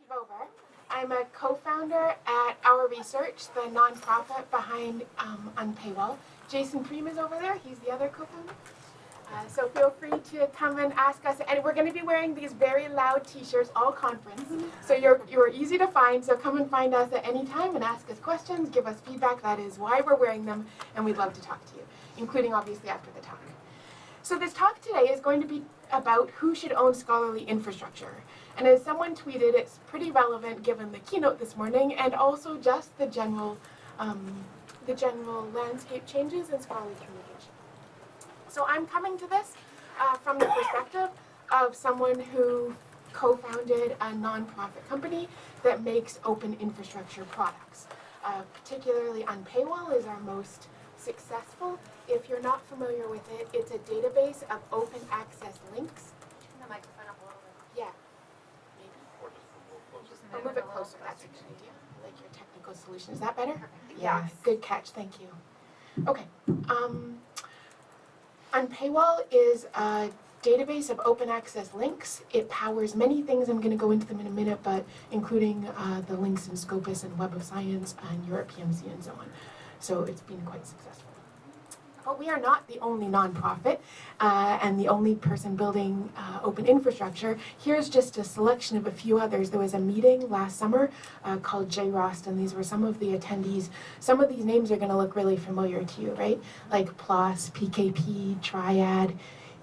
Piwowar. I'm a co-founder at Our Research, the nonprofit behind Unpaywall. Jason Preem is over there. He's the other co-founder. So feel free to come and ask us. And we're going to be wearing these very loud T-shirts all conference. So you're easy to find. So come and find us at any time and ask us questions, give us feedback. That is why we're wearing them, and we'd love to talk to you, including obviously after the talk. So this talk today is going to be about who should own scholarly infrastructure. And as someone tweeted, it's pretty relevant given the keynote this morning and also just the general landscape changes in scholarly communication. So I'm coming to this from the perspective of someone who co-founded a nonprofit company that makes open infrastructure products. Particularly Unpaywall is our most successful. If you're not familiar with it, it's a database of open access links. Turn the microphone up a little bit. Yeah, maybe. Or just a little closer. Or move it closer, that's a good idea. I like your technical solution. Is that better? Perfect. Yeah, Yes. good catch, thank you. Okay. Unpaywall is a database of open access links. It powers many things. I'm going to go into them in a minute, but including the links in Scopus and Web of Science and Europe PMC and so on. So it's been quite successful. But we are not the only nonprofit and the only person building open infrastructure. Here's just a selection of a few others. There was a meeting last summer called JISC, and these were some of the attendees. Some of these names are going to look really familiar to you, right? Like PLOS, PKP, Triad,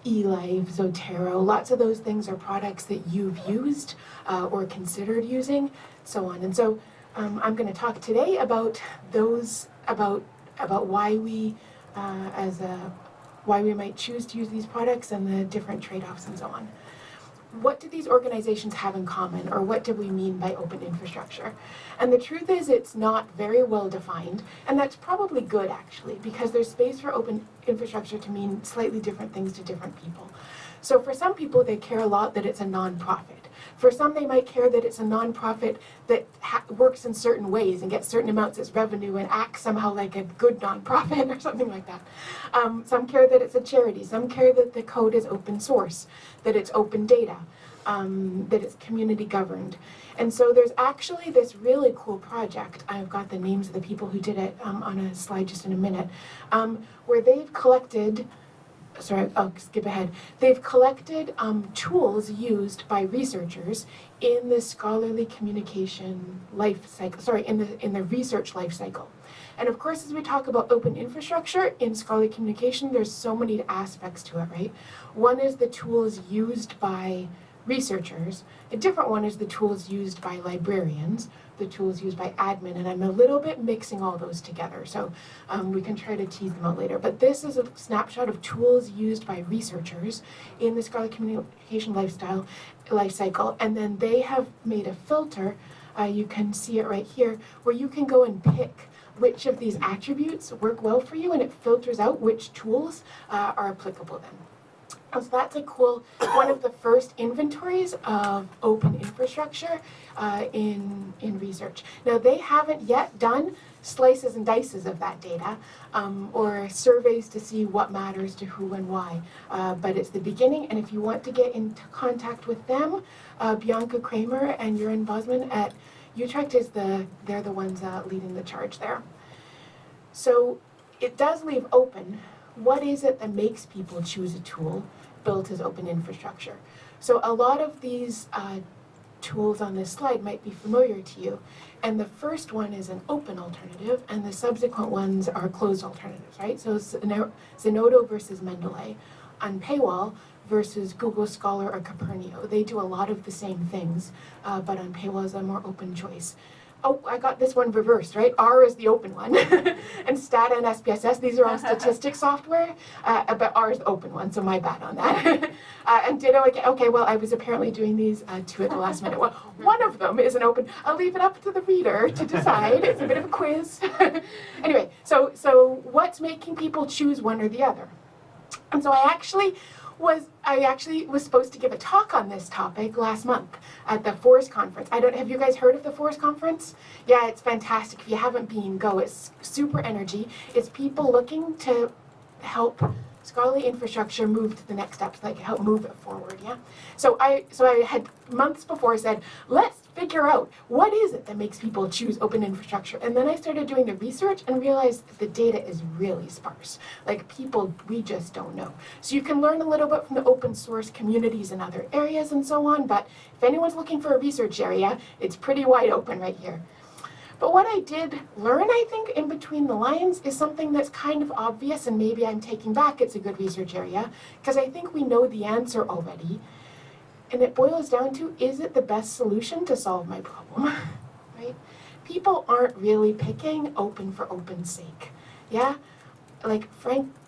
eLife, Zotero. Lots of those things are products that you've used or considered using, so on. And so I'm going to talk today about those, about why we why we might choose to use these products and the different trade-offs and so on. What do these organizations have in common, or what do we mean by open infrastructure? And the truth is it's not very well defined, and that's probably good actually, because there's space for open infrastructure to mean slightly different things to different people. So for some people, they care a lot that it's a nonprofit. For some, they might care that it's a nonprofit that works in certain ways and gets certain amounts as revenue and acts somehow like a good nonprofit or something like that. Some care that it's a charity. Some care that the code is open source, that it's open data, that it's community governed. And so there's actually this really cool project, I've got the names of the people who did it on a slide just in a minute, where they've collected sorry, I'll skip ahead. They've collected tools used by researchers in the scholarly communication life cycle, in the research life cycle. And of course, as we talk about open infrastructure in scholarly communication, there's so many aspects to it, right? One is the tools used by researchers. A different one is the tools used by librarians, the tools used by admin, and I'm a little bit mixing all those together, so we can try to tease them out later. But this is a snapshot of tools used by researchers in the scholarly communication life cycle, and then they have made a filter, you can see it right here, where you can go and pick which of these attributes work well for you, and it filters out which tools are applicable then. So that's a cool, one of the first inventories of open infrastructure in research. Now they haven't yet done slices and dices of that data or surveys to see what matters to who and why. But it's the beginning, and if you want to get into contact with them, Bianca Kramer and Jeroen Bosman at Utrecht they're the ones leading the charge there. So it does leave open, what is it that makes people choose a tool built as open infrastructure? So a lot of these tools on this slide might be familiar to you. And the first one is an open alternative, and the subsequent ones are closed alternatives, right? So Zenodo versus Mendeley, Unpaywall versus Google Scholar or Copernio. They do a lot of the same things, but Unpaywall is a more open choice. Oh, I got this one reversed, right? R is the open one. And Stata and SPSS, these are all statistics software, but R is the open one, so my bad on that. And Ditto again, okay, well, I was apparently doing these two at the last minute. Well, one of them is an open, I'll leave it up to the reader to decide. It's a bit of a quiz. Anyway, so what's making people choose one or the other? And so I actually was supposed to give a talk on this topic last month at the Forest Conference. Have you guys heard of the Forest Conference? Yeah, it's fantastic. If you haven't been, go. It's super energy. It's people looking to help scholarly infrastructure move to the next steps, like help move it forward, yeah? So I had months before said, let's figure out what is it that makes people choose open infrastructure. And then I started doing the research and realized the data is really sparse. Like people, we just don't know. So you can learn a little bit from the open source communities in other areas and so on, but if anyone's looking for a research area, it's pretty wide open right here. But what I did learn, I think, in between the lines is something that's kind of obvious, and maybe I'm taking back it's a good research area, because I think we know the answer already. And it boils down to, is it the best solution to solve my problem, right? People aren't really picking open for open's sake, yeah? Like,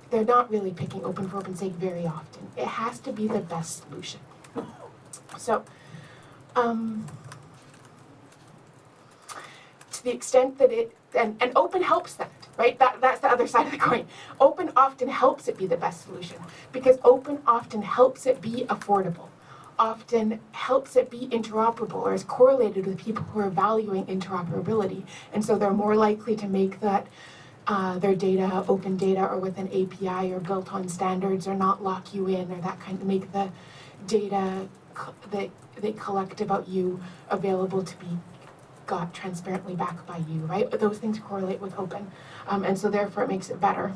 they're not really picking open for open's sake very often. It has to be the best solution. So, to the extent that and open helps that, right? That's the other side of the coin. Open often helps it be the best solution, because open often helps it be affordable, often helps it be interoperable, or is correlated with people who are valuing interoperability. And so they're more likely to make that their data open data, or with an API, or built on standards, or not lock you in, or that kind of make the data that they collect about you available to be got transparently back by you, right? But those things correlate with open, and so therefore it makes it better.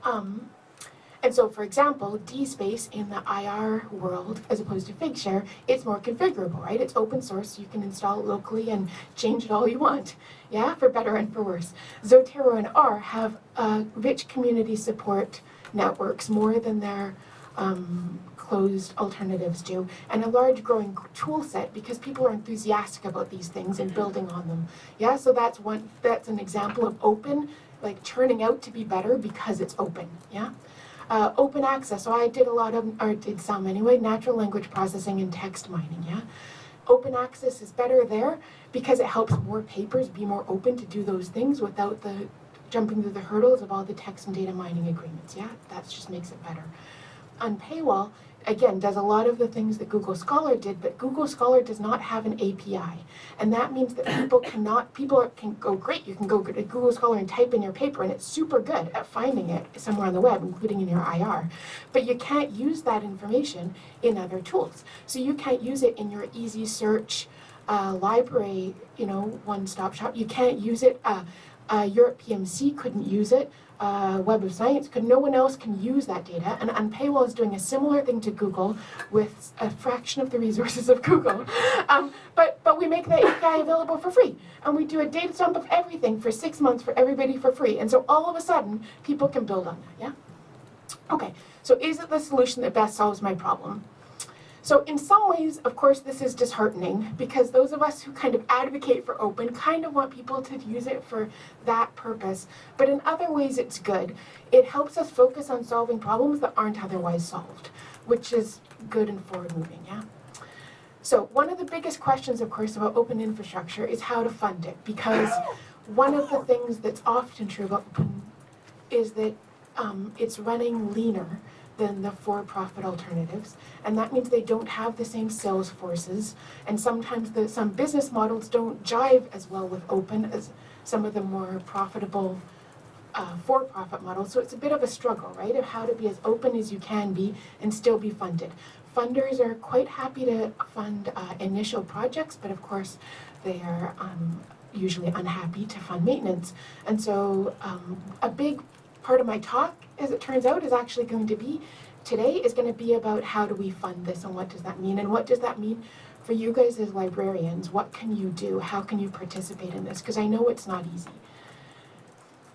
And so, for example, DSpace in the IR world, as opposed to Figshare, it's more configurable, right? It's open source, so you can install it locally and change it all you want, yeah, for better and for worse. Zotero and R have rich community support networks, more than their closed alternatives do, and a large growing tool set, because people are enthusiastic about these things and building on them. Yeah, so that's an example of open, like turning out to be better because it's open, yeah? Open access, so I did a lot of, or did some anyway, natural language processing and text mining, yeah? Open access is better there because it helps more papers be more open to do those things without the jumping through the hurdles of all the text and data mining agreements, yeah? That just makes it better. Paywall, again, does a lot of the things that Google Scholar did, but Google Scholar does not have an API. And that means that people can go, great, you can go to Google Scholar and type in your paper, and it's super good at finding it somewhere on the web, including in your IR. But you can't use that information in other tools. So you can't use it in your easy search library, one-stop shop. You can't use it, Europe PMC couldn't use it. Web of Science, no one else can use that data, and Paywall is doing a similar thing to Google with a fraction of the resources of Google. But we make the API available for free, and we do a data dump of everything for 6 months for everybody for free, and so all of a sudden, people can build on that, yeah? Okay, so is it the solution that best solves my problem? So in some ways, of course, this is disheartening, because those of us who kind of advocate for open kind of want people to use it for that purpose. But in other ways, it's good. It helps us focus on solving problems that aren't otherwise solved, which is good and forward-moving, yeah? So one of the biggest questions, of course, about open infrastructure is how to fund it, because one of the things that's often true about open is that it's running leaner than the for-profit alternatives, and that means they don't have the same sales forces, and sometimes some business models don't jive as well with open as some of the more profitable for-profit models. So it's a bit of a struggle, right, of how to be as open as you can be and still be funded. Funders are quite happy to fund initial projects, but of course they are usually unhappy to fund maintenance. And so a big part of my talk, as it turns out, is actually going to be about how do we fund this, and what does that mean, and what does that mean for you guys as librarians. What can you do? How can you participate in this? Because I know it's not easy,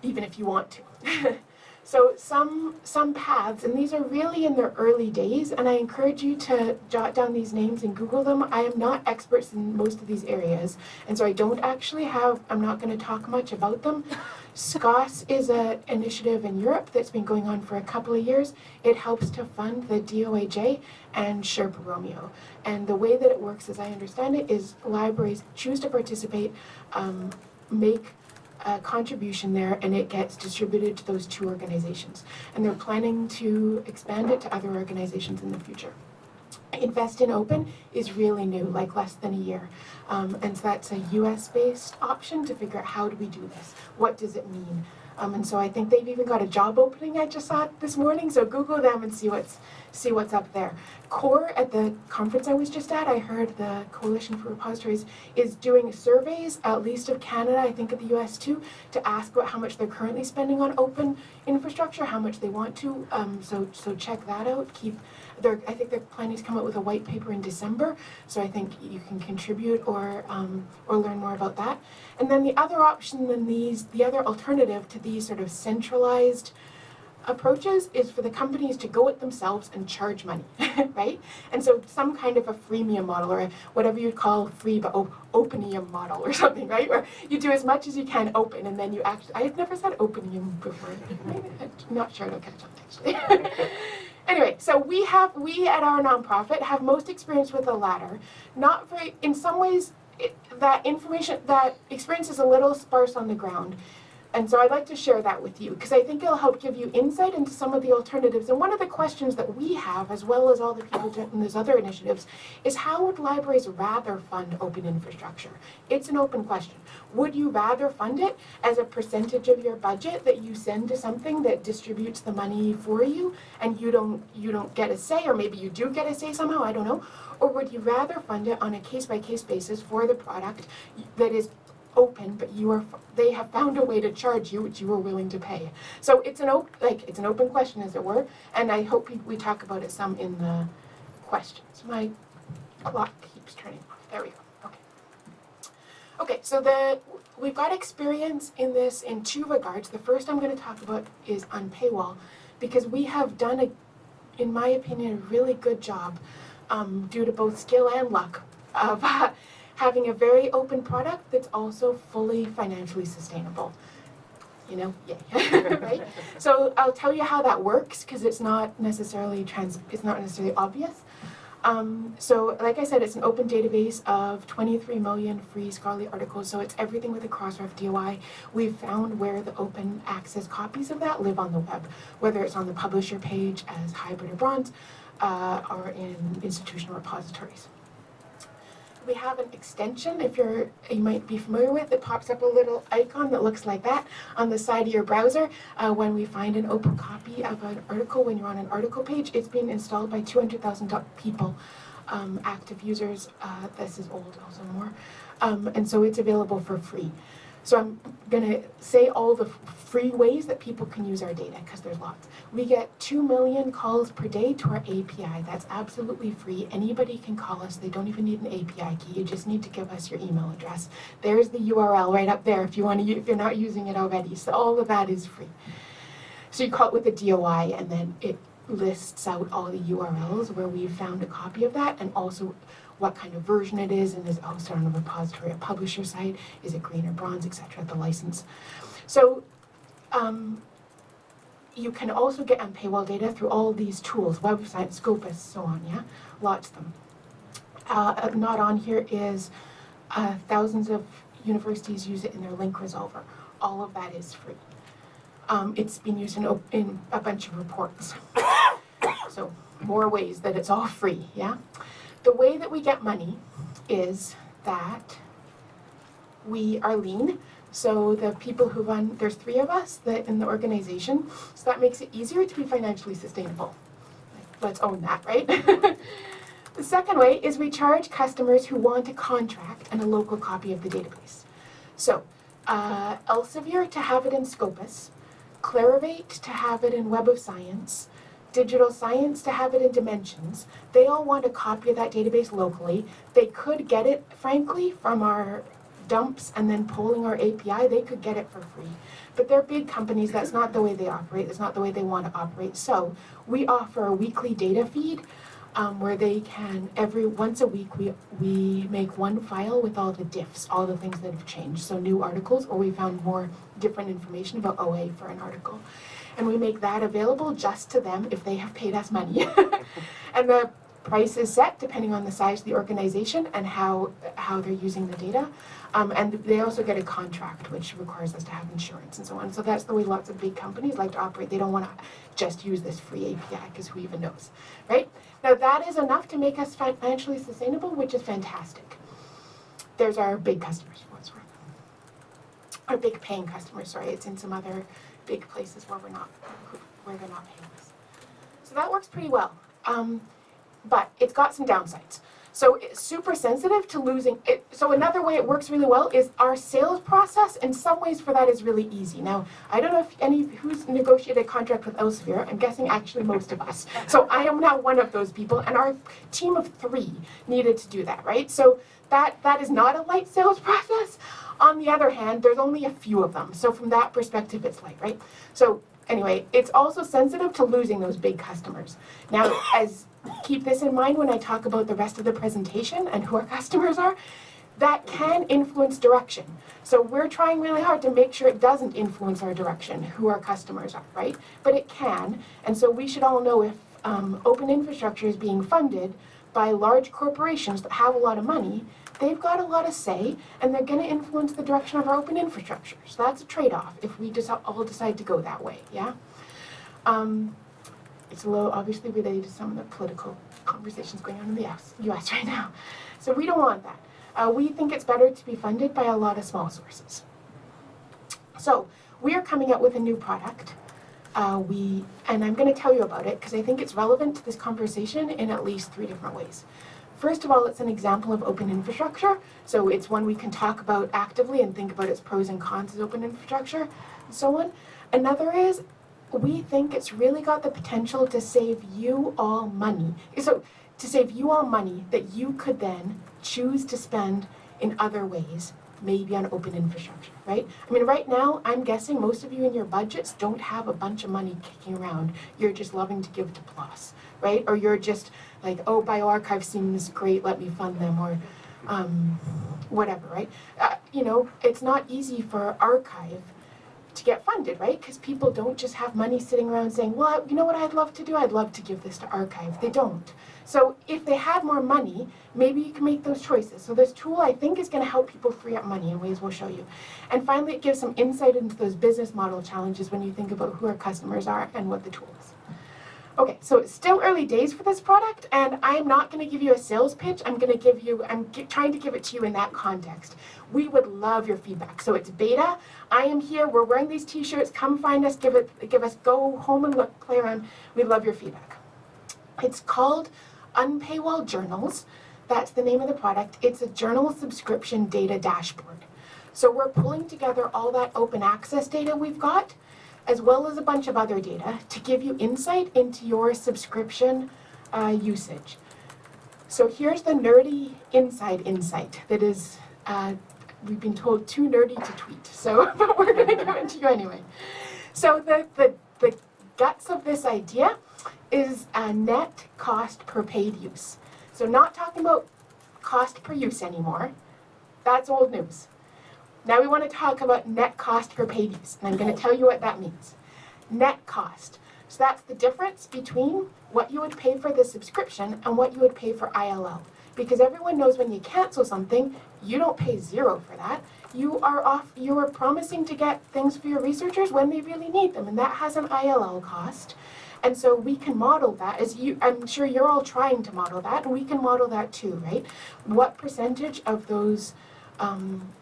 even if you want to. So some paths, and these are really in their early days, and I encourage you to jot down these names and Google them. I am not experts in most of these areas, and so I'm not going to talk much about them. SCOSS is an initiative in Europe that's been going on for a couple of years. It helps to fund the DOAJ and Sherpa Romeo. And the way that it works, as I understand it, is libraries choose to participate, make a contribution there, and it gets distributed to those two organizations. And they're planning to expand it to other organizations in the future. Invest in Open is really new, like less than a year. And so that's a US-based option to figure out how do we do this? What does it mean? And so I think they've even got a job opening I just saw this morning, so Google them and see what's up there. CORE, at the conference I was just at, I heard the Coalition for Repositories is doing surveys, at least of Canada, I think of the US too, to ask about how much they're currently spending on open infrastructure, how much they want to, so check that out. I think they're planning to come out with a white paper in December, so I think you can contribute or learn more about that. And then the other option than the other alternative to these sort of centralized approaches is for the companies to go it themselves and charge money, right? And so some kind of a freemium model, or whatever you'd call free but openium model or something, right? Where you do as much as you can open, and then you actually, I've never said openium before, right? I'm not sure it'll catch on actually. Anyway, so we at our nonprofit have most experience with the latter. Not very, in some ways, that experience is a little sparse on the ground. And so I'd like to share that with you, because I think it'll help give you insight into some of the alternatives. And one of the questions that we have, as well as all the people in those other initiatives, is how would libraries rather fund open infrastructure? It's an open question. Would you rather fund it as a percentage of your budget that you send to something that distributes the money for you, and you don't get a say, or maybe you do get a say somehow, I don't know? Or would you rather fund it on a case-by-case basis for the product that is open, but they have found a way to charge you which you are willing to pay. So it's an open question, as it were, and I hope we talk about it some in the questions. My clock keeps turning off. There we go. Okay. Okay, so we've got experience in this in two regards. The first I'm going to talk about is on paywall, because we have done, in my opinion, a really good job, due to both skill and luck, of having a very open product that's also fully financially sustainable. You know, yay, right? So I'll tell you how that works, because it's not necessarily obvious. So like I said, it's an open database of 23 million free scholarly articles, so it's everything with a Crossref DOI. We've found where the open access copies of that live on the web, whether it's on the publisher page as hybrid or bronze, or in institutional repositories. We have an extension, you might be familiar with. It pops up a little icon that looks like that on the side of your browser. When we find an open copy of an article, when you're on an article page, it's been installed by 200,000 people, active users. This is old, also more. And so it's available for free. So I'm going to say all the free ways that people can use our data, because there's lots. We get 2 million calls per day to our API. That's absolutely free. Anybody can call us. They don't even need an API key. You just need to give us your email address. There's the URL right up there if you're not using it already. So all of that is free. So you call it with a DOI, and then it lists out all the URLs where we've found a copy of that, and also what kind of version it is, and is hosted on a repository, a publisher site, is it green or bronze, etc., the license. So you can also get on paywall data through all these tools, Web of Science, Scopus, so on, yeah? Lots of them. Not on here is thousands of universities use it in their link resolver. All of that is free. It's been used in a bunch of reports. So more ways that it's all free, yeah? The way that we get money is that we are lean. So the people who run, there's 3 of us in the organization, so that makes it easier to be financially sustainable. Let's own that, right? The second way is we charge customers who want a contract and a local copy of the database. So Elsevier to have it in Scopus, Clarivate to have it in Web of Science, Digital Science to have it in Dimensions. They all want a copy of that database locally. They could get it, frankly, from our dumps and then polling our API. They could get it for free. But they're big companies. That's not the way they operate. That's not the way they want to operate. So we offer a weekly data feed where they can, once a week, we make one file with all the diffs, all the things that have changed. So new articles, or we found more different information about OA for an article. And we make that available just to them if they have paid us money. And the price is set depending on the size of the organization and how they're using the data. And they also get a contract, which requires us to have insurance and so on. So that's the way lots of big companies like to operate. They don't want to just use this free API, because who even knows, right? Now that is enough to make us financially sustainable, which is fantastic. There's our big customers for what's worth. or big paying customers, sorry. It's in some other big places where they're not paying us. So that works pretty well. But it's got some downsides. So it's super sensitive to losing it. So another way it works really well is our sales process. In some ways for that is really easy. Now, I don't know if who's negotiated a contract with Elsevier. I'm guessing actually most of us. So I am now one of those people, and our team of 3 needed to do that, right? So that is not a light sales process. On the other hand, there's only a few of them. So from that perspective, it's light, right? So anyway, it's also sensitive to losing those big customers. Now, keep this in mind when I talk about the rest of the presentation and who our customers are, that can influence direction. So we're trying really hard to make sure it doesn't influence our direction, who our customers are, right? But it can, and so we should all know if open infrastructure is being funded by large corporations that have a lot of money, they've got a lot of say, and they're going to influence the direction of our open infrastructure. So that's a trade-off if we all decide to go that way, yeah? It's a little obviously related to some of the political conversations going on in the US right now. So we don't want that. We think it's better to be funded by a lot of small sources. So we are coming out with a new product. And I'm going to tell you about it because I think it's relevant to this conversation in at least 3 different ways. First of all, it's an example of open infrastructure. So it's one we can talk about actively and think about its pros and cons as open infrastructure and so on. Another is we think it's really got the potential to save you all money. So to save you all money that you could then choose to spend in other ways, maybe on open infrastructure, right? I mean, right now, I'm guessing most of you in your budgets don't have a bunch of money kicking around. You're just loving to give to PLOS, right? Or you're just like, oh, bioarchive seems great, let me fund them, or whatever, right? It's not easy for archive to get funded, right? Because people don't just have money sitting around saying, well, you know what I'd love to do? I'd love to give this to archive. They don't. So if they had more money, maybe you can make those choices. So this tool, I think, is going to help people free up money in ways we'll show you. And finally, it gives some insight into those business model challenges when you think about who our customers are and what the tool is. Okay, so it's still early days for this product, and I'm not going to give you a sales pitch. I'm trying to give it to you in that context. We would love your feedback. So it's beta. I am here. We're wearing these t-shirts. Come find us. Give us, go home and look, play around. We love your feedback. It's called Unpaywall Journals. That's the name of the product. It's a journal subscription data dashboard. So we're pulling together all that open access data we've got, as well as a bunch of other data to give you insight into your subscription usage. So here's the nerdy insight that is, we've been told too nerdy to tweet, so but we're going to give it to you anyway. So the guts of this idea is a net cost per paid use. So not talking about cost per use anymore. That's old news. Now we want to talk about net cost per paid use, and I'm going to tell you what that means. Net cost. So that's the difference between what you would pay for the subscription and what you would pay for ILL. Because everyone knows when you cancel something, you don't pay zero for that. You are promising to get things for your researchers when they really need them, and that has an ILL cost. And so we can model that, I'm sure you're all trying to model that, and we can model that too, right? What percentage of those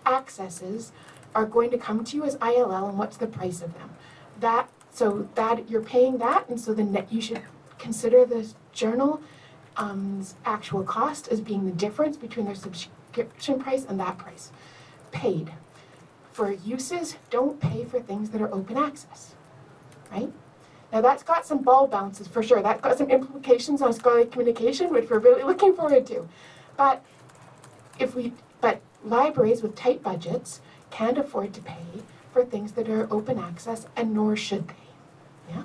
accesses are going to come to you as ILL, and what's the price of them? So that you're paying that, and so you should consider the journal actual cost as being the difference between their subscription price and that price. Paid. For uses, don't pay for things that are open access, right? Now that's got some ball bounces for sure. That's got some implications on scholarly communication, which we're really looking forward to. But libraries with tight budgets can't afford to pay for things that are open access, and nor should they. Yeah?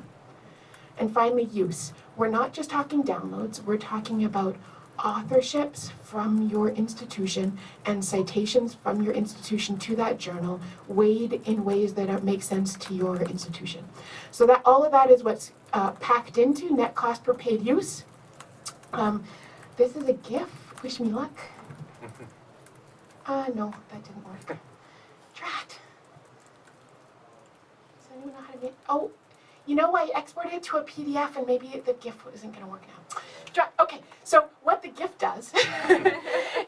And finally, use. We're not just talking downloads, we're talking about authorships from your institution and citations from your institution to that journal weighed in ways that make sense to your institution. So that all of that is what's packed into net cost per paid use. This is a GIF. Wish me luck. No, that didn't work. Drat. Does anyone know how to make? Oh, I exported it to a PDF, and maybe the GIF isn't going to work now. Drat. Okay. Okay, so what the gift does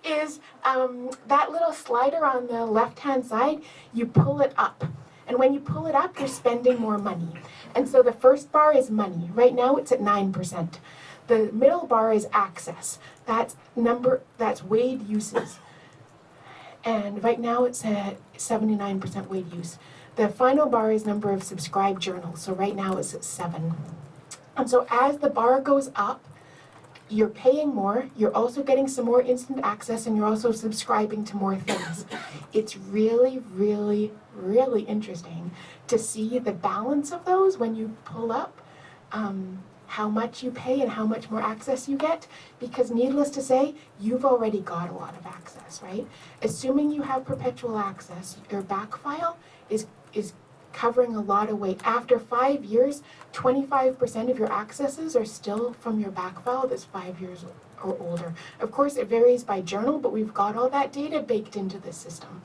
is that little slider on the left-hand side, you pull it up. And when you pull it up, you're spending more money. And so the first bar is money. Right now it's at 9%. The middle bar is access. That's weighed uses. And right now it's at 79% weighed use. The final bar is number of subscribed journals. So right now it's at 7. And so as the bar goes up, you're paying more, you're also getting some more instant access, and you're also subscribing to more things. It's really, really, really interesting to see the balance of those when you pull up how much you pay and how much more access you get, because needless to say, you've already got a lot of access, right? Assuming you have perpetual access, your back file is covering a lot of weight. After 5 years, 25% of your accesses are still from your back file that's 5 years or older. Of course, it varies by journal, but we've got all that data baked into the system.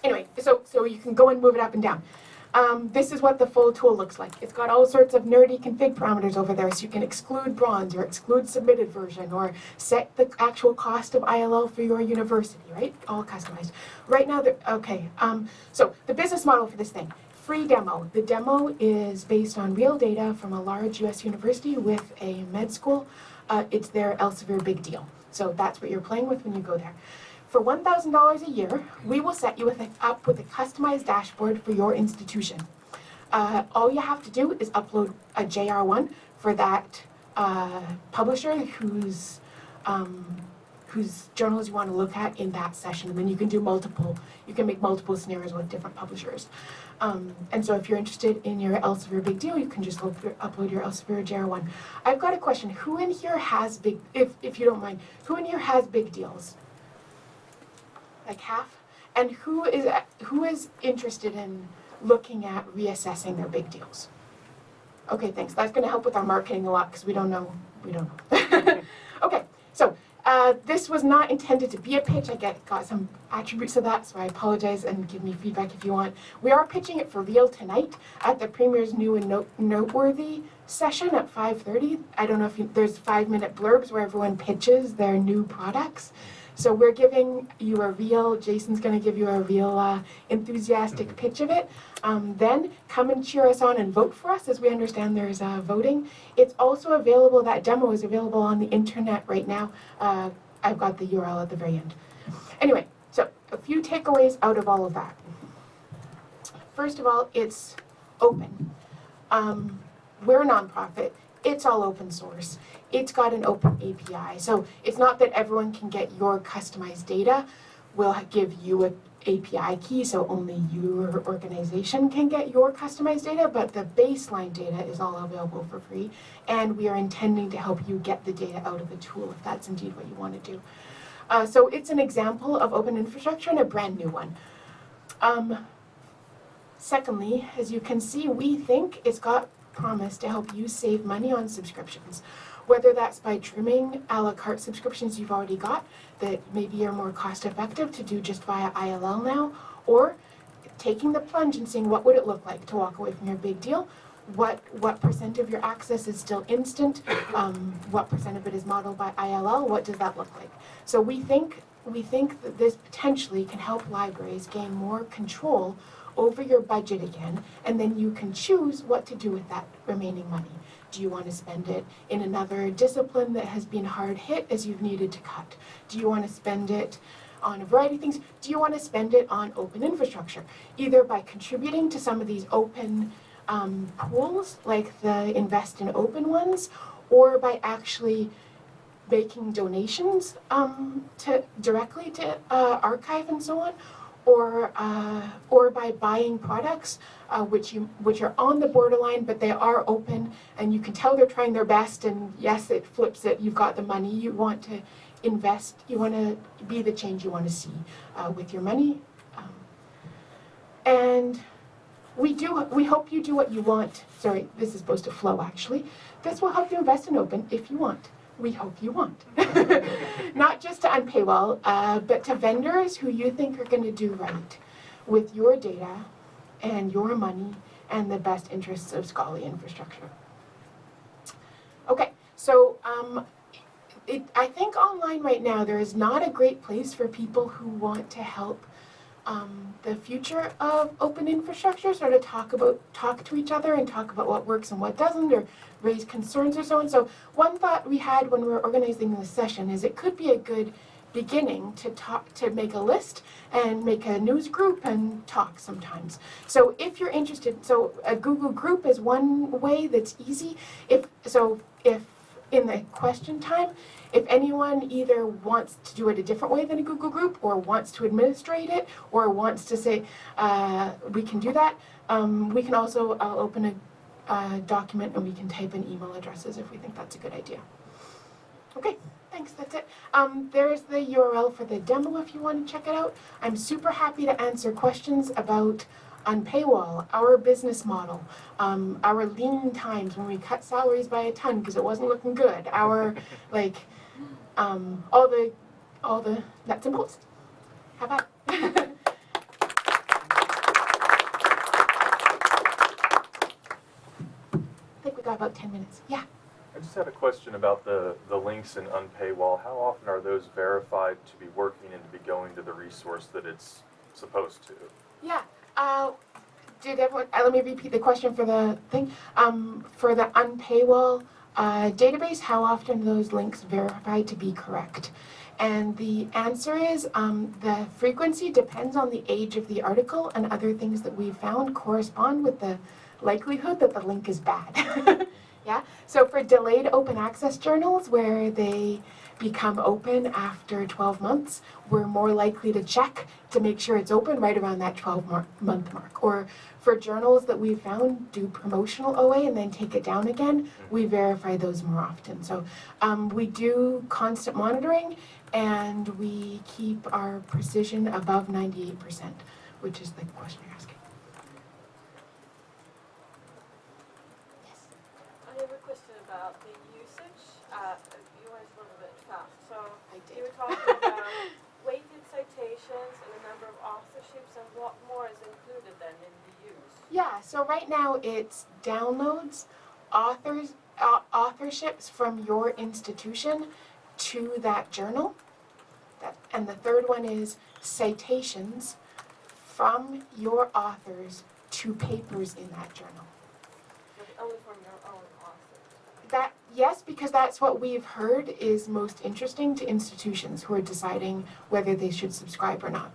Anyway, so you can go and move it up and down. This is what the full tool looks like. It's got all sorts of nerdy config parameters over there, so you can exclude bronze or exclude submitted version or set the actual cost of ILL for your university, right? All customized. Right now, so the business model for this thing, free demo. The demo is based on real data from a large US university with a med school. It's their Elsevier big deal. So that's what you're playing with when you go there. For $1,000 a year, we will set you up with a customized dashboard for your institution. All you have to do is upload a JR1 for that publisher whose journals you want to look at in that session, and then you can make multiple scenarios with different publishers. And so if you're interested in your Elsevier big deal, you can just upload your Elsevier JR1. I've got a question. Who in here has if you don't mind, who in here has big deals? Like half? And who is interested in looking at reassessing their big deals? Okay, thanks. That's going to help with our marketing a lot because we don't know. Okay, so this was not intended to be a pitch. I got some attributes of that, so I apologize and give me feedback if you want. We are pitching it for real tonight at the Premier's New and Noteworthy session at 5:30. I don't know if there's 5-minute blurbs where everyone pitches their new products. So we're giving you Jason's going to give you a real enthusiastic pitch of it. Then come and cheer us on and vote for us, as we understand there's voting. It's also available, that demo is available on the internet right now. I've got the URL at the very end. Anyway, so a few takeaways out of all of that. First of all, it's open. We're a nonprofit. It's all open source. It's got an open API. So it's not that everyone can get your customized data. We'll give you an API key, so only your organization can get your customized data, but the baseline data is all available for free. And we are intending to help you get the data out of the tool if that's indeed what you want to do. So it's an example of open infrastructure and a brand new one. Secondly, as you can see, we think it's got promise to help you save money on subscriptions, whether that's by trimming a la carte subscriptions you've already got that maybe are more cost effective to do just via ILL now, or taking the plunge and seeing what would it look like to walk away from your big deal, what percent of your access is still instant, what percent of it is modeled by ILL, what does that look like? So we think that this potentially can help libraries gain more control over your budget again, and then you can choose what to do with that remaining money. Do you want to spend it in another discipline that has been hard hit as you've needed to cut? Do you want to spend it on a variety of things? Do you want to spend it on open infrastructure, either by contributing to some of these open pools, like the Invest in Open ones, or by actually making donations directly to archive and so on, or by buying products which are on the borderline, but they are open, and you can tell they're trying their best, and yes, it flips it. You've got the money. You want to invest. You want to be the change you want to see with your money. And we hope you do what you want. Sorry, this is supposed to flow, actually. This will help you invest in open if you want. We hope you want. Not just to Unpaywall, but to vendors who you think are going to do right with your data and your money and the best interests of scholarly infrastructure. Okay, So I think online right now there is not a great place for people who want to help the future of open infrastructure, sort of talk to each other and talk about what works and what doesn't, or raise concerns or so on. So one thought we had when we were organizing this session is it could be a good beginning to make a list and make a news group and talk sometimes. So if you're interested, so a Google group is one way that's easy. If in the question time, if anyone either wants to do it a different way than a Google group, or wants to administrate it, or wants to say, we can do that, we can also, I'll open a document and we can type in email addresses if we think that's a good idea. Okay, thanks, that's it. There's the URL for the demo if you want to check it out. I'm super happy to answer questions about Unpaywall, our business model, our lean times when we cut salaries by a ton because it wasn't looking good, our all the nuts and bolts. How about? I think we got about 10 minutes. Yeah. I just had a question about the links in Unpaywall. How often are those verified to be working and to be going to the resource that it's supposed to? Yeah. Did everyone? Let me repeat the question for the thing. For the Unpaywall database, how often are those links verified to be correct? And the answer is the frequency depends on the age of the article, and other things that we've found correspond with the likelihood that the link is bad. Yeah. So for delayed open access journals where they become open after 12 months, we're more likely to check to make sure it's open right around that 12-month mark. Or for journals that we found do promotional OA and then take it down again, we verify those more often. So we do constant monitoring, and we keep our precision above 98%, which is the question you're asking. I have a question about the usage. You went a little bit fast. So you were talking about weighted citations and the number of authorships, and what more is included then in the use? Yeah, so right now it's downloads, authorships from your institution to that journal. And the third one is citations from your authors to papers in that journal. But only from your own author. Yes, because that's what we've heard is most interesting to institutions who are deciding whether they should subscribe or not.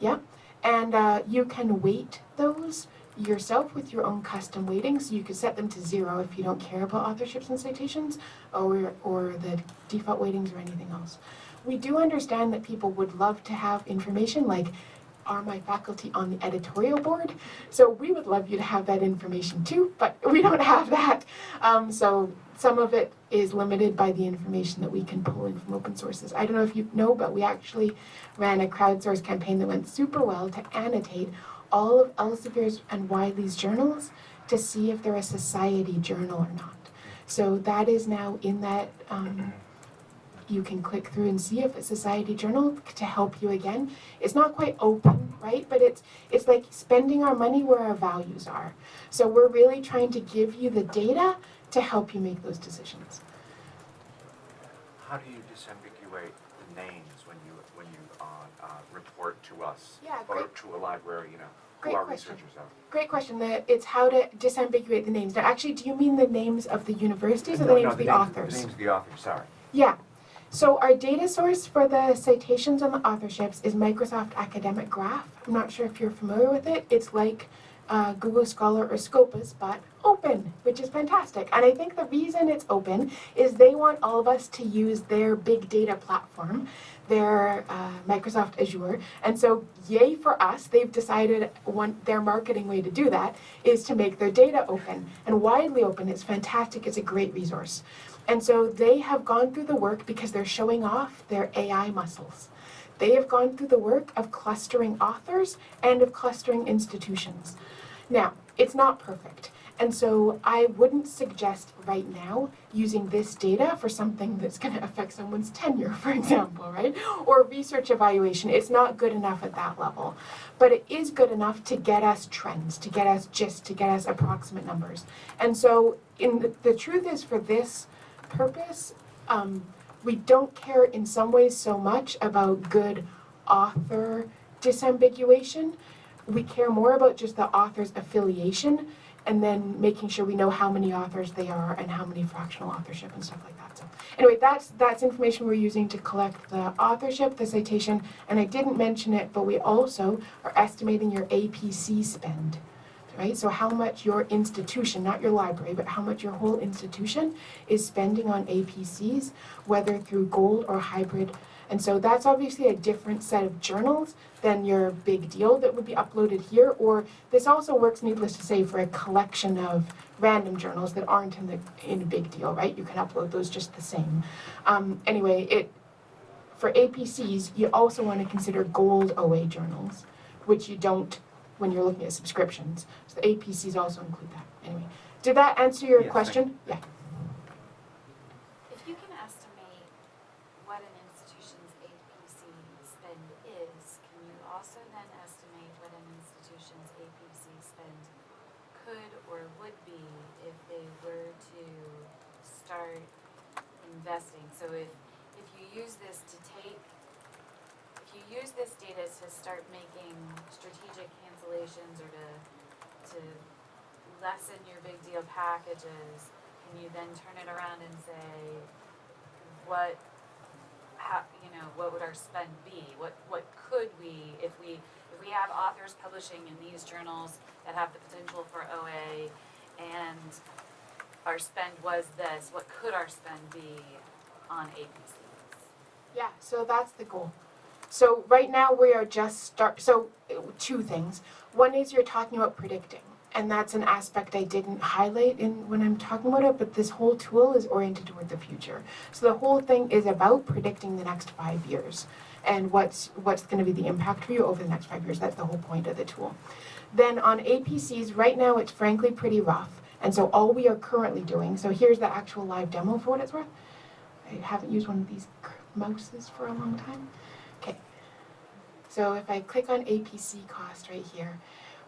Yeah, and you can weight those yourself with your own custom weighting, so you could set them to 0 if you don't care about authorships and citations, or the default weightings or anything else. We do understand that people would love to have information like, are my faculty on the editorial board? So we would love you to have that information too, but we don't have that. So some of it is limited by the information that we can pull in from open sources. I don't know if you know, but we actually ran a crowdsourced campaign that went super well to annotate all of Elsevier's and Wiley's journals to see if they're a society journal or not. So that is now in that, you can click through and see if it's a society journal to help you again. It's not quite open, right? But it's like spending our money where our values are. So we're really trying to give you the data to help you make those decisions. How do you disambiguate the names when you report to us, Yeah, or great. to a library? You know, Great who our question. researchers are. Great question. It's how to disambiguate the names. Now, actually, do you mean the names of the universities or the names of the authors? The names of the authors. Sorry. Yeah. So our data source for the citations and the authorships is Microsoft Academic Graph. I'm not sure if you're familiar with it. It's like Google Scholar or Scopus, but open, which is fantastic. And I think the reason it's open is they want all of us to use their big data platform, their Microsoft Azure. And so yay for us, they've decided their marketing way to do that is to make their data open and widely open. It's fantastic. It's a great resource. And so they have gone through the work because they're showing off their AI muscles. They have gone through the work of clustering authors and of clustering institutions. Now, it's not perfect. And so I wouldn't suggest right now using this data for something that's going to affect someone's tenure, for example, right? Or research evaluation. It's not good enough at that level. But it is good enough to get us trends, to get us GISC, to get us approximate numbers. And so the truth is for this purpose, we don't care in some ways so much about good author disambiguation. We care more about just the author's affiliation and then making sure we know how many authors they are and how many fractional authorship and stuff like that. So anyway, that's information we're using to collect the authorship, the citation, and I didn't mention it, but we also are estimating your APC spend. Right? So how much your institution, not your library, but how much your whole institution is spending on APCs, whether through gold or hybrid. And so that's obviously a different set of journals than your big deal that would be uploaded here, or this also works, needless to say, for a collection of random journals that aren't in a big deal, right? You can upload those just the same. Anyway, for APCs, you also want to consider gold OA journals, which you don't when you're looking at subscriptions. So the APCs also include that. Anyway, did that answer your Yes, question? Yeah. If you can estimate what an institution's APC spend is, can you also then estimate what an institution's APC spend could or would be if they were to start investing? So if you use this to use this data to start making strategic cancellations or to lessen your big deal packages, can you then turn it around and say, what would our spend be? What could we, if we have authors publishing in these journals that have the potential for OA, and our spend was this, what could our spend be on APCs? Yeah, so that's the goal. So right now we are just two things. One is you're talking about predicting, and that's an aspect I didn't highlight when I'm talking about it, but this whole tool is oriented toward the future. So the whole thing is about predicting the next 5 years and what's going to be the impact for you over the next 5 years. That's the whole point of the tool. Then on APCs, right now it's frankly pretty rough, and so all we are currently doing, so here's the actual live demo for what it's worth. I haven't used one of these mouses for a long time. Okay, so if I click on APC cost right here,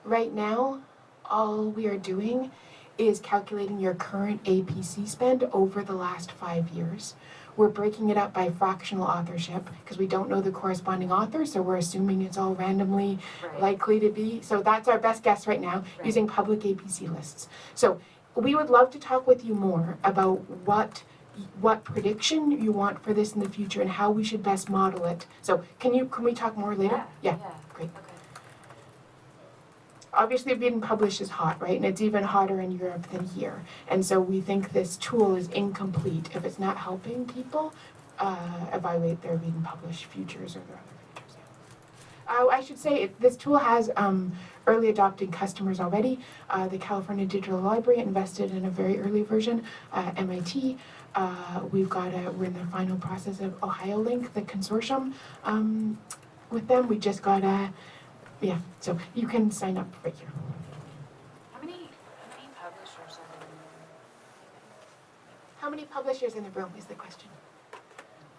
right now, all we are doing is calculating your current APC spend over the last 5 years. We're breaking it up by fractional authorship because we don't know the corresponding author, so we're assuming it's all randomly likely to be. So that's our best guess right now, using public APC lists. So we would love to talk with you more about what prediction you want for this in the future and how we should best model it. So can we talk more later? Yeah. Great. Okay. Obviously being published is hot, right? And it's even hotter in Europe than here. And so we think this tool is incomplete if it's not helping people evaluate their read and publish futures or their other futures. Yeah. I should say this tool has early adopting customers already. The California Digital Library invested in a very early version. MIT. We're in the final process of Ohio Link, the consortium with them. We just got yeah, so you can sign up right here. How many publishers are there in the room? How many publishers in the room is the question?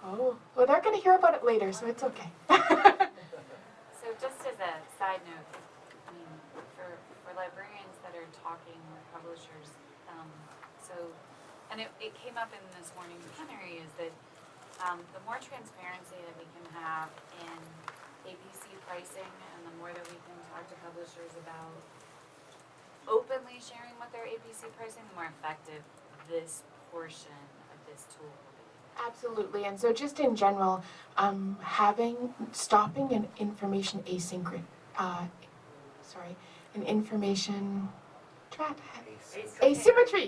Oh, well, they're going to hear about it later, so it's okay. So just as a side note, I mean, for librarians that are talking with publishers, and it came up in this morning's plenary, is that the more transparency that we can have in APC pricing, and the more that we can talk to publishers about openly sharing what their APC pricing, the more effective this portion of this tool will be. Absolutely, and so just in general, stopping an information asymmetry,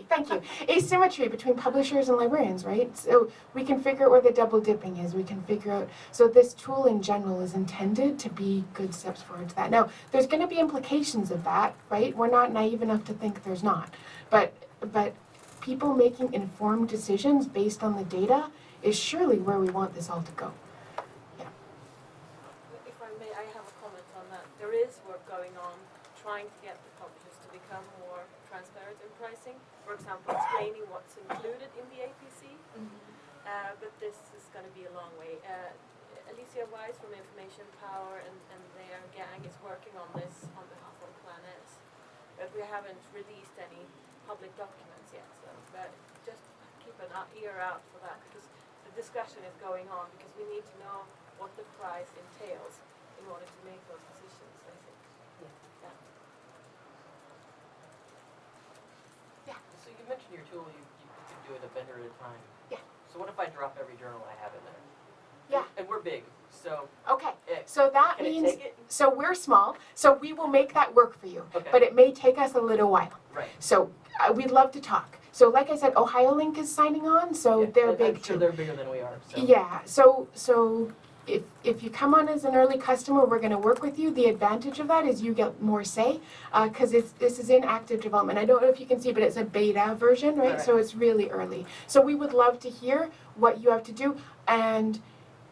thank you. Asymmetry between publishers and librarians, right? So we can figure out where the double dipping is. We can figure out, so this tool in general is intended to be good steps forward to that. Now, there's going to be implications of that, right? We're not naive enough to think there's not. But people making informed decisions based on the data is surely where we want this all to go. Yeah. If I may, I have a comment on that. There is work going on trying to get the publishers to become more transparent in pricing. For example, explaining what's included in the APC. But this is going to be a long way. Alicia Wise from Information Power and their gang is working on this on behalf of Planet, but we haven't released any public documents yet. So, but just keep an eye. ear out for that, because the discussion is going on, because we need to know what the price entails in order to make those decisions, I think. So you mentioned your tool, you could do it a vendor at a time. Yeah. So what if I drop every journal I have in there? Yeah. And we're big, so Okay, so that can it means, take it? so we're small, so we will make that work for you. Okay. But it may take us a little while. Right. So we'd love to talk. So like I said, Ohio Link is signing on, so Yeah, they're I'm big sure too. they're bigger than we are, so. Yeah, so if you come on as an early customer, we're gonna work with you. The advantage of that is you get more say, cause this is in active development. I don't know if you can see, but it's a beta version, right? Alright. So it's really early. So we would love to hear what you have to do, and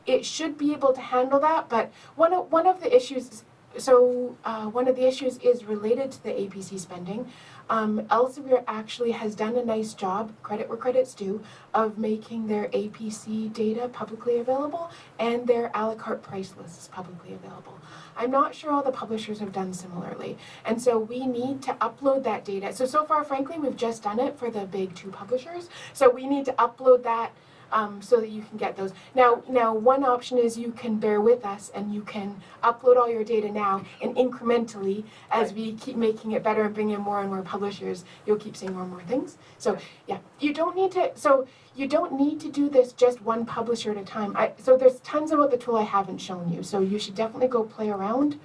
it should be able to handle that, but one of the issues, one of the issues is related to the APC spending. Elsevier actually has done a nice job, credit where credit's due, of making their APC data publicly available and their a la carte price lists publicly available. I'm not sure all the publishers have done similarly, and so we need to upload that data. So far, frankly, we've just done it for the big 2 publishers, so we need to upload that so that you can get those. Now, one option is you can bear with us and you can upload all your data now, and incrementally, as we keep making it better and bring in more and more publishers, you'll keep seeing more and more things. So yeah, you don't need to do this just one publisher at a time. So there's tons about the tool I haven't shown you, so you should definitely go play around.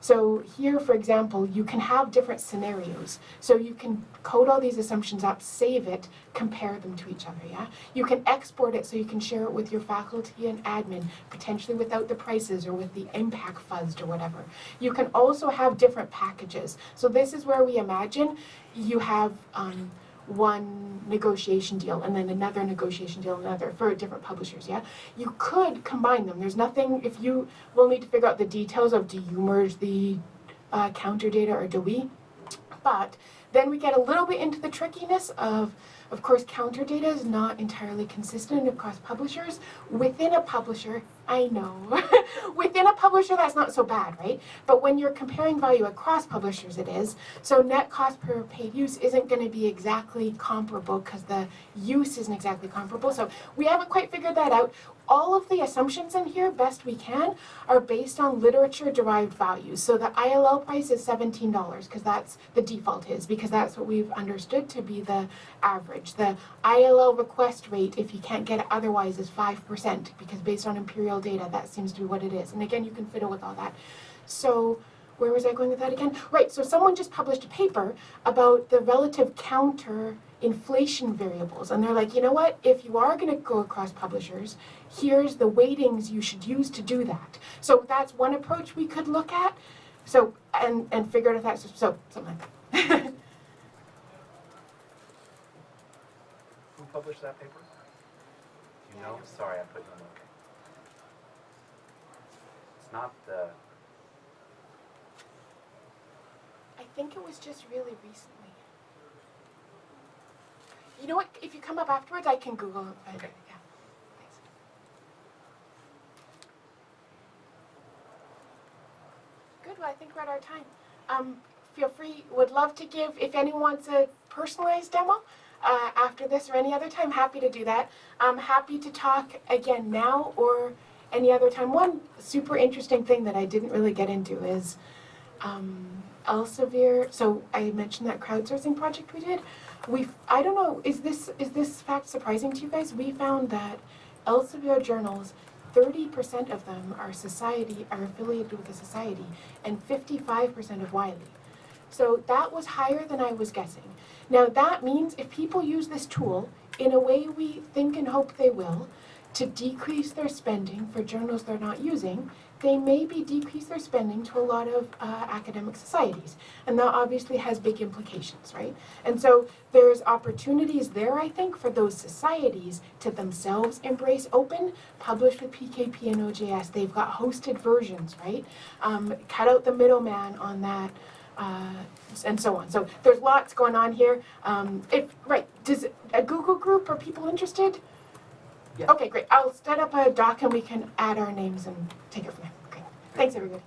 So here, for example, you can have different scenarios. So you can code all these assumptions up, save it, compare them to each other, yeah? You can export it so you can share it with your faculty and admin, potentially without the prices or with the impact fuzzed or whatever. You can also have different packages. So this is where we imagine you have one negotiation deal and then another negotiation deal, another for different publishers, yeah? You could combine them. There's nothing, if you will need to figure out the details of do you merge the counter data or do we? But then we get a little bit into the trickiness of course, counter data is not entirely consistent across publishers. Within a publisher, I know, within a publisher that's not so bad, right? But when you're comparing value across publishers, it is. So net cost per paid use isn't going to be exactly comparable because the use isn't exactly comparable. So we haven't quite figured that out. All of the assumptions in here, best we can, are based on literature-derived values. So the ILL price is $17 because that's the default is, because that's what we've understood to be the average. The ILL request rate, if you can't get it otherwise, is 5% because based on imperial data, that seems to be what it is. And again, you can fiddle with all that. So where was I going with that again? Right, so someone just published a paper about the relative counter inflation variables. And they're like, you know what, if you are gonna go across publishers, here's the weightings you should use to do that. So that's one approach we could look at. So, and figure out if that's, so, something like that. Who published that paper? Do you Yeah, I know? don't know. Sorry, I put you on the. It's not the. I think it was just really recently. You know what, if you come up afterwards, I can Google it. Okay. Yeah, thanks. Good, well, I think we're at our time. Feel free, would love to give, if anyone wants a personalized demo after this or any other time, happy to do that. I'm happy to talk again now or any other time. One super interesting thing that I didn't really get into is Elsevier. So I mentioned that crowdsourcing project we did. I don't know, is this fact surprising to you guys? We found that Elsevier journals, 30% of them are affiliated with a society, and 55% of Wiley. So that was higher than I was guessing. Now that means if people use this tool in a way we think and hope they will, to decrease their spending for journals they're not using, they maybe decrease their spending to a lot of academic societies. And that obviously has big implications, right? And so there's opportunities there, I think, for those societies to themselves embrace open, publish with PKP and OJS. They've got hosted versions, right? Cut out the middleman on that, and so on. So there's lots going on here. Does a Google group, are people interested? Yeah. Okay, great. I'll set up a doc and we can add our names and take it from there. Great. Thanks, everybody.